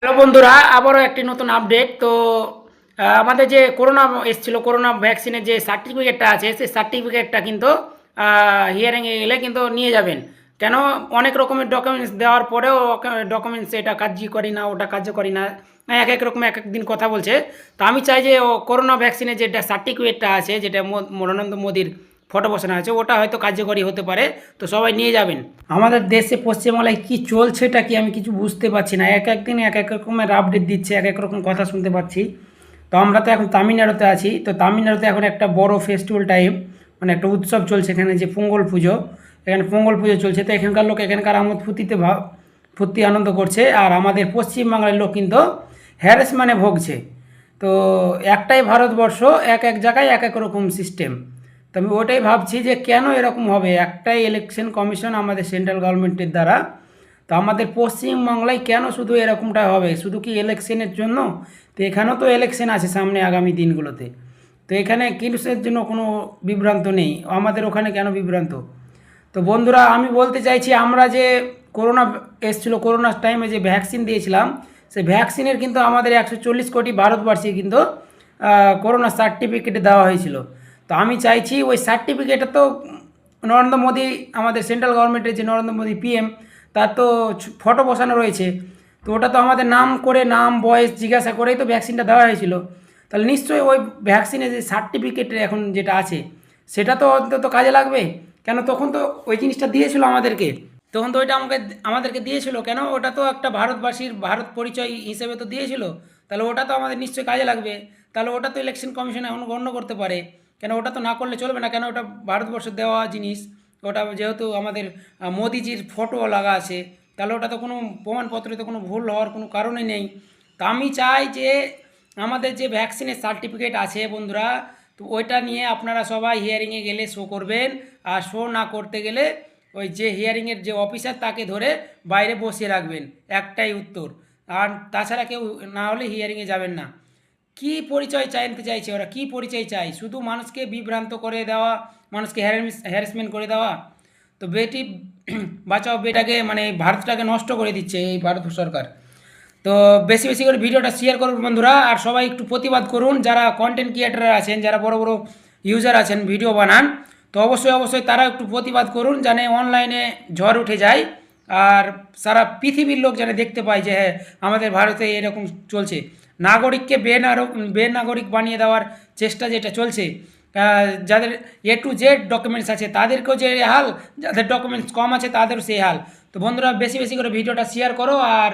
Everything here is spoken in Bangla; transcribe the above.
হ্যালো বন্ধুরা, আবারও একটি নতুন আপডেট। তো আমাদের যে করোনা এসেছিল, করোনা ভ্যাকসিনের যে সার্টিফিকেটটা আছে, সেই সার্টিফিকেটটা কিন্তু হিয়ারিংয়ে গেলে কিন্তু নিয়ে যাবেন। কেন? অনেক রকমের ডকুমেন্টস দেওয়ার পরেও ডকুমেন্টস এটা কার্যকরী না, ওটা কার্যকরী না, এক এক রকম এক এক দিন কথা বলছে। তো আমি চাই যে করোনা ভ্যাকসিনের যেটা সার্টিফিকেটটা আছে, যেটা নরেন্দ্র মোদীর ফটো বসানো আছে, ওটা হয়তো কার্যকরী হতে পারে। তো সবাই নিয়ে যাবেন। আমাদের দেশে পশ্চিমবাংলায় কি চলছেটা কি আমি কিছু বুঝতে পারছি না। এক এক দিন এক এক রকমের আপডেট দিচ্ছে, এক এক রকম কথা শুনতে পাচ্ছি। তো আমরা তো এখন তামিলনাড়ুতে আছি। তো তামিলনাড়ুতে এখন একটা বড় ফেস্টিভ্যাল টাইম, মানে একটা উৎসব চলছে এখানে, যে পোঙ্গল পুজো। এখানে পোঙ্গল পুজো চলছে। তো এখানকার লোক এখানকার আমোদ ফুর্তিতে ফুর্তি আনন্দ করছে। আর আমাদের পশ্চিমবাংলার লোক কিন্তু হ্যারাসমেন্টে ভুগছে। তো একটাই ভারতবর্ষ, এক এক জায়গায় এক এক রকম সিস্টেম। তো আমি ওটাই ভাবছি যে কেন এরকম হবে। একটাই ইলেকশন কমিশন আমাদের সেন্ট্রাল গভর্নমেন্টের দ্বারা, তো আমাদের পশ্চিমবাংলায় কেন শুধু এরকমটা হবে? শুধু কি ইলেকশনের জন্য? তো এখানেও তো ইলেকশন আছে সামনে আগামী দিনগুলোতে। তো এখানে কিসের জন্য কোনো বিভ্রান্ত নেই, আমাদের ওখানে কেন বিভ্রান্ত? তো বন্ধুরা, আমি বলতে চাইছি, আমরা যে করোনা এসেছিলো, করোনার টাইমে যে ভ্যাকসিন দিয়েছিলাম, সেই ভ্যাকসিনের কিন্তু আমাদের 140 কোটি ভারতবর্ষে কিন্তু করোনা সার্টিফিকেট দেওয়া হয়েছিল। তো আমি চাইছি ওই সার্টিফিকেটটা তো নরেন্দ্র মোদী, আমাদের সেন্ট্রাল গভর্নমেন্টের যে নরেন্দ্র মোদী পিএম, তার তো ফটো বসানো রয়েছে। তো ওটা তো আমাদের নাম করে, নাম বয়স জিজ্ঞাসা করেই তো ভ্যাকসিনটা দেওয়া হয়েছিল। তাহলে নিশ্চয়ই ওই ভ্যাকসিনের যে সার্টিফিকেট এখন যেটা আছে, সেটা তো অন্তত কাজে লাগবে। কেন? তখন তো ওই জিনিসটা দিয়েছিল আমাদেরকে, তখন তো ওইটা আমাদেরকে দিয়েছিল। কেন? ওটা তো একটা ভারতবাসীর ভারত পরিচয় হিসেবে তো দিয়েছিল। তাহলে ওটা তো আমাদের নিশ্চয়ই কাজে লাগবে। তাহলে ওটা তো ইলেকশন কমিশন এখন গণ্য করতে পারে। কেন? ওটা তো না করলে চলবে না। কেন? ওটা ভারতবর্ষের দেওয়া জিনিস। ওটা যেহেতু আমাদের মোদিজির ফটো লাগা আছে, তাহলে ওটা তো কোনো প্রমাণপত্রে তো কোনো ভুল হওয়ার কোনো কারণই নেই। তো আমি চাই যে আমাদের যে ভ্যাকসিনের সার্টিফিকেট আছে বন্ধুরা, তো ওইটা নিয়ে আপনারা সবাই হিয়ারিংয়ে গেলে শো করবেন। আর শো না করতে গেলে ওই যে হিয়ারিংয়ের যে অফিসার, তাকে ধরে বাইরে বসিয়ে রাখবেন। একটাই উত্তর। আর তাছাড়া কেউ না হলে হিয়ারিংয়ে যাবেন না। কি পরিচয় চাইতে চাইছে ওরা? কি পরিচয় চাই? শুধু মানুষকে বিভ্রান্ত করে দেওয়া, মানুষকে হ্যারাসমেন্ট করে দেওয়া। তো বেটি বাঁচাও বেটাকে, মানে ভারতটাকে নষ্ট করে দিচ্ছে এই ভারত সরকার। তো বেশি বেশি করে ভিডিওটা শেয়ার করুন বন্ধুরা। আর সবাই একটু প্রতিবাদ করুন, যারা কন্টেন্ট ক্রিয়েটার আছেন, যারা বড় বড় ইউজার আছেন, ভিডিও বানান, তো অবশ্যই অবশ্যই তারা একটু প্রতিবাদ করুন, যেন অনলাইনে ঝড় উঠে যায়। আর সারা পৃথিবীর লোক যেন দেখতে পায় যে হ্যাঁ, আমাদের ভারতে এরকম চলছে। নাগরিককে বেনাগরিক বানিয়ে দেওয়ার চেষ্টা যেটা চলছে, যাদের A to Z ডকুমেন্টস আছে তাদেরকেও যে হাল, যাদের ডকুমেন্টস কম আছে তাদেরও সেই হাল। তো বন্ধুরা, বেশি বেশি করে ভিডিওটা শেয়ার করো। আর